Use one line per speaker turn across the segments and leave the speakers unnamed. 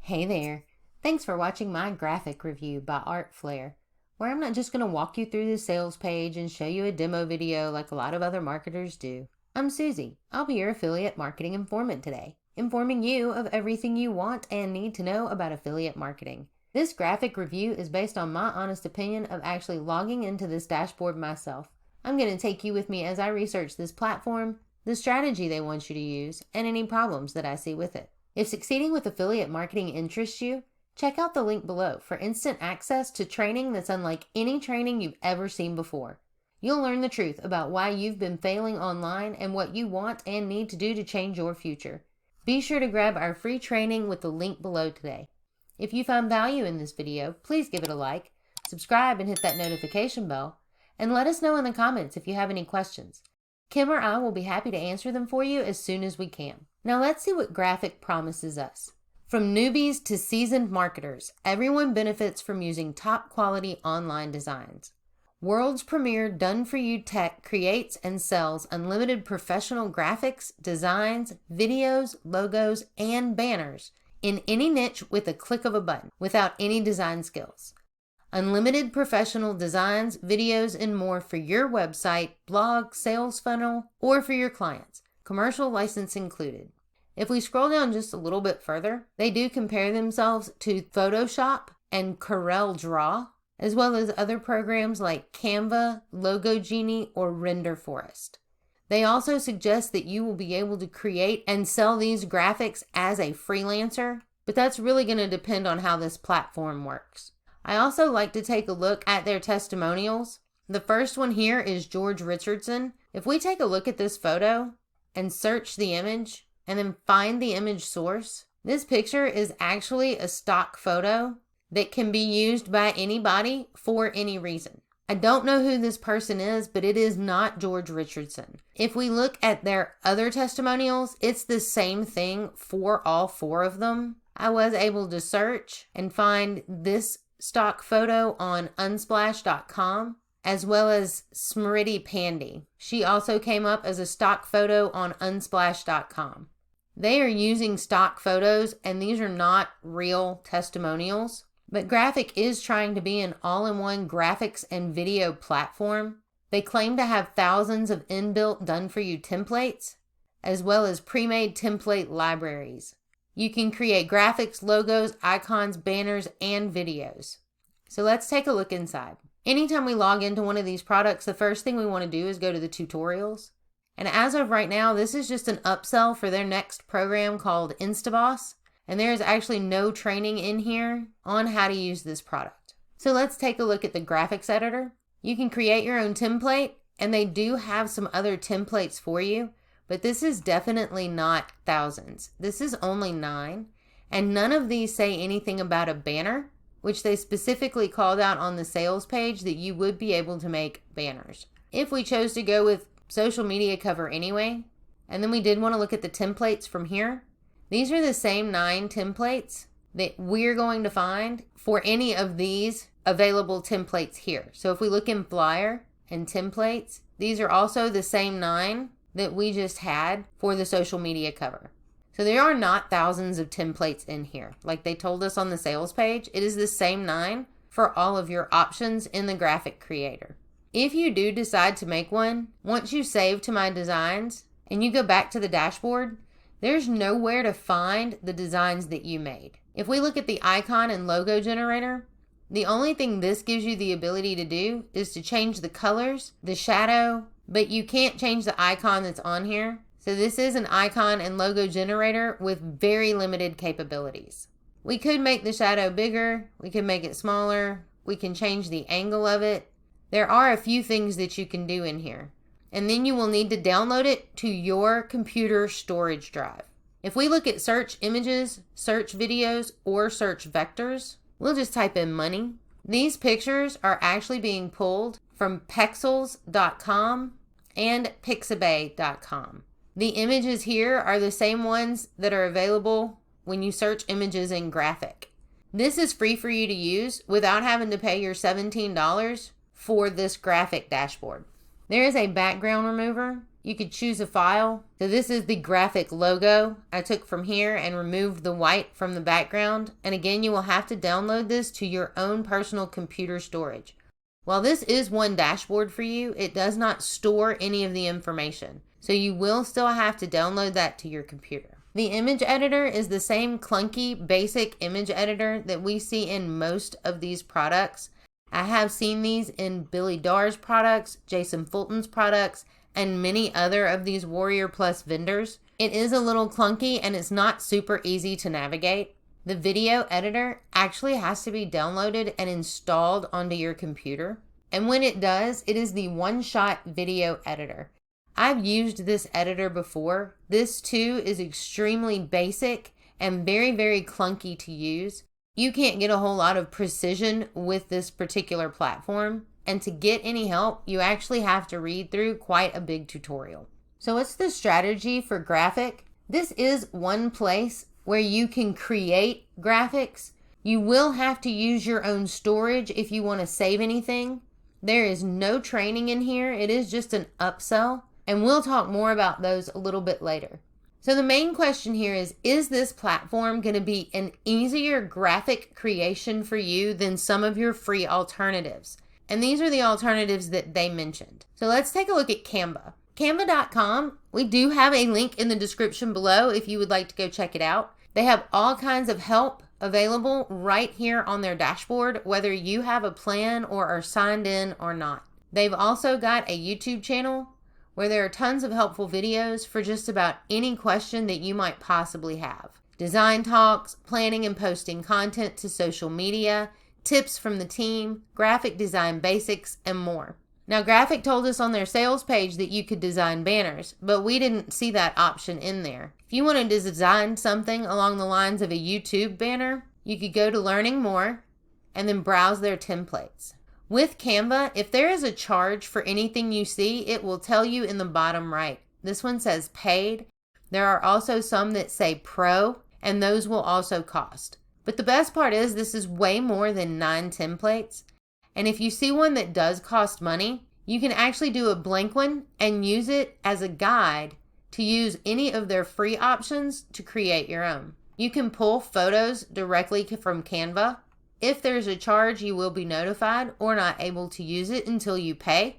Hey there. Thanks for watching my graphic review by Art Flair, where I'm not just going to walk you through the sales page and show you a demo video like a lot of other marketers do. I'm Susie. I'll be your affiliate marketing informant today, informing you of everything you want and need to know about affiliate marketing. This graphic review is based on my honest opinion of actually logging into this dashboard myself. I'm going to take you with me as I research this platform, the strategy they want you to use, and any problems that I see with it. If succeeding with affiliate marketing interests you, check out the link below for instant access to training that's unlike any training you've ever seen before. You'll learn the truth about why you've been failing online and what you want and need to do to change your future. Be sure to grab our free training with the link below today. If you found value in this video, please give it a like, subscribe and hit that notification bell, and let us know in the comments if you have any questions. Kim or I will be happy to answer them for you as soon as we can. Now let's see what Graphik promises us. From newbies to seasoned marketers, everyone benefits from using top quality online designs. World's premier done-for-you tech creates and sells unlimited professional graphics, designs, videos, logos, and banners in any niche with a click of a button without any design skills. Unlimited professional designs, videos, and more for your website, blog, sales funnel, or for your clients. Commercial license included. If we scroll down just a little bit further, they do compare themselves to Photoshop and Corel Draw, as well as other programs like Canva, Logo Genie, or Render Forest. They also suggest that you will be able to create and sell these graphics as a freelancer, but that's really going to depend on how this platform works. I also like to take a look at their testimonials. The first one here is George Richardson. If we take a look at this photo and search the image and then find the image source, this picture is actually a stock photo that can be used by anybody for any reason. I don't know who this person is, but it is not George Richardson. If we look at their other testimonials, it's the same thing for all four of them. I was able to search and find this stock photo on unsplash.com, as well as Smriti Pandey. She also came up as a stock photo on unsplash.com. They are using stock photos, and these are not real testimonials. But Graphik is trying to be an all-in-one graphics and video platform. They claim to have thousands of inbuilt done-for-you templates, as well as pre-made template libraries. You can create graphics, logos, icons, banners, and videos. So let's take a look inside. Anytime we log into one of these products, the first thing we want to do is go to the tutorials. And as of right now, this is just an upsell for their next program called Instaboss. And there is actually no training in here on how to use this product. So let's take a look at the graphics editor. You can create your own template, and they do have some other templates for you, but this is definitely not thousands. This is only 9, and none of these say anything about a banner, which they specifically called out on the sales page that you would be able to make banners. If we chose to go with social media cover anyway, and then we did want to look at the templates from here, these are the same 9 templates that we're going to find for any of these available templates here. So if we look in flyer and templates, these are also the same 9 that we just had for the social media cover. So there are not thousands of templates in here. Like they told us on the sales page, it is the same 9 for all of your options in the graphic creator. If you do decide to make one, once you save to my designs and you go back to the dashboard, there's nowhere to find the designs that you made. If we look at the icon and logo generator, the only thing this gives you the ability to do is to change the colors, the shadow, but you can't change the icon that's on here. So this is an icon and logo generator with very limited capabilities. We could make the shadow bigger, we could make it smaller, we can change the angle of it. There are a few things that you can do in here. And then you will need to download it to your computer storage drive. If we look at search images, search videos, or search vectors, we'll just type in money. These pictures are actually being pulled from pexels.com and pixabay.com. The images here are the same ones that are available when you search images in Graphik. This is free for you to use without having to pay your $17 for this graphic dashboard. There is a background remover. you could choose a file. So this is the graphic logo I took from here and removed the white from the background. And again, you will have to download this to your own personal computer storage. While this is one dashboard for you, it does not store any of the information. So you will still have to download that to your computer. The image editor is the same clunky, basic image editor that we see in most of these products. I have seen these in Billy Darr's products, Jason Fulton's products, and many other of these Warrior Plus vendors. It is a little clunky and it's not super easy to navigate. The video editor actually has to be downloaded and installed onto your computer. And when it does, it is the one-shot video editor. I've used this editor before. This too is extremely basic and very, very clunky to use. You can't get a whole lot of precision with this particular platform. And to get any help, you actually have to read through quite a big tutorial. So what's the strategy for Graphik? This is one place where you can create graphics. You will have to use your own storage if you want to save anything. There is no training in here. It is just an upsell. And we'll talk more about those a little bit later. So the main question here is this platform going to be an easier graphic creation for you than some of your free alternatives? And these are the alternatives that they mentioned. So let's take a look at Canva. Canva.com, we do have a link in the description below if you would like to go check it out. They have all kinds of help available right here on their dashboard, whether you have a plan or are signed in or not. They've also got a YouTube channel where there are tons of helpful videos for just about any question that you might possibly have. Design talks, planning and posting content to social media, tips from the team, graphic design basics, and more. Now, Graphik told us on their sales page that you could design banners, but we didn't see that option in there. If you wanted to design something along the lines of a YouTube banner, you could go to Learning More and then browse their templates. With Canva, if there is a charge for anything you see, it will tell you in the bottom right. This one says paid. There are also some that say pro, and those will also cost. But the best part is this is way more than 9 templates. And if you see one that does cost money, you can actually do a blank one and use it as a guide to use any of their free options to create your own. You can pull photos directly from Canva. If there's a charge, you will be notified or not able to use it until you pay.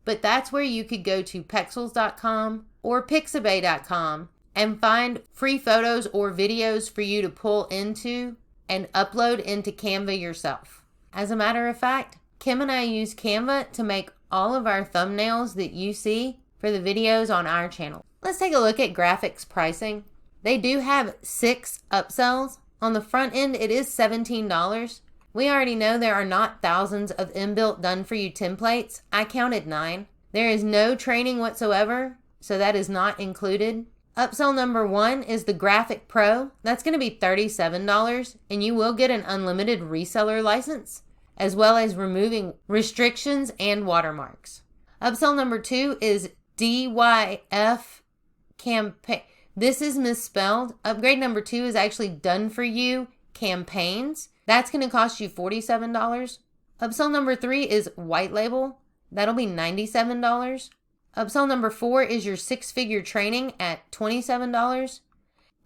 But that's where you could go to pexels.com or pixabay.com and find free photos or videos for you to pull into and upload into Canva yourself. As a matter of fact, Kim and I use Canva to make all of our thumbnails that you see for the videos on our channel. Let's take a look at Graphik's pricing. They do have 6 upsells. On the front end, it is $17. We already know there are not thousands of inbuilt done-for-you templates. I counted 9. There is no training whatsoever, so that is not included. Upsell number 1 is the Graphik Pro. That's going to be $37, and you will get an unlimited reseller license, as well as removing restrictions and watermarks. Upsell number 2 is DYF campaign. This is misspelled. Upgrade number 2 is actually done for you campaigns. That's going to cost you $47. Upsell number 3 is white label. That'll be $97. Upsell number 4 is your 6-figure training at $27.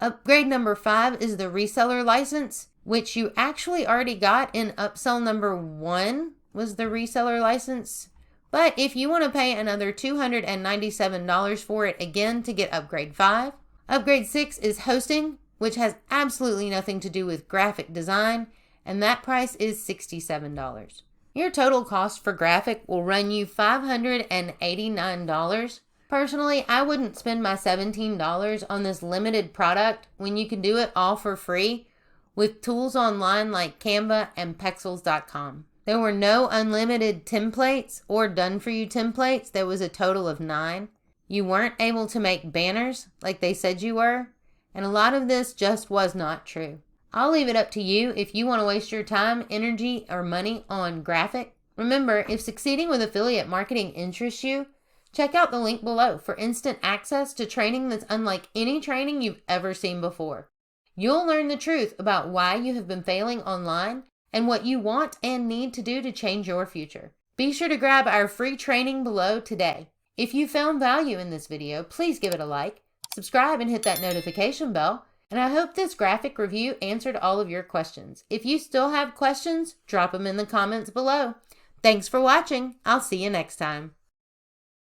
Upgrade number 5 is the reseller license, which you actually already got in upsell number 1 was the reseller license. But if you want to pay another $297 for it again to get upgrade 5, upgrade 6 is hosting, which has absolutely nothing to do with graphic design, and that price is $67. Your total cost for Graphik will run you $589. Personally, I wouldn't spend my $17 on this limited product when you can do it all for free with tools online like Canva and Pexels.com. There were no unlimited templates or done-for-you templates. There was a total of 9. You weren't able to make banners like they said you were, and a lot of this just was not true. I'll leave it up to you if you want to waste your time, energy, or money on Graphik. Remember, if succeeding with affiliate marketing interests you, check out the link below for instant access to training that's unlike any training you've ever seen before. You'll learn the truth about why you have been failing online and what you want and need to do to change your future. Be sure to grab our free training below today. If you found value in this video, please give it a like, subscribe, and hit that notification bell. And I hope this graphic review answered all of your questions. If you still have questions, drop them in the comments below. Thanks for watching. I'll see you next time.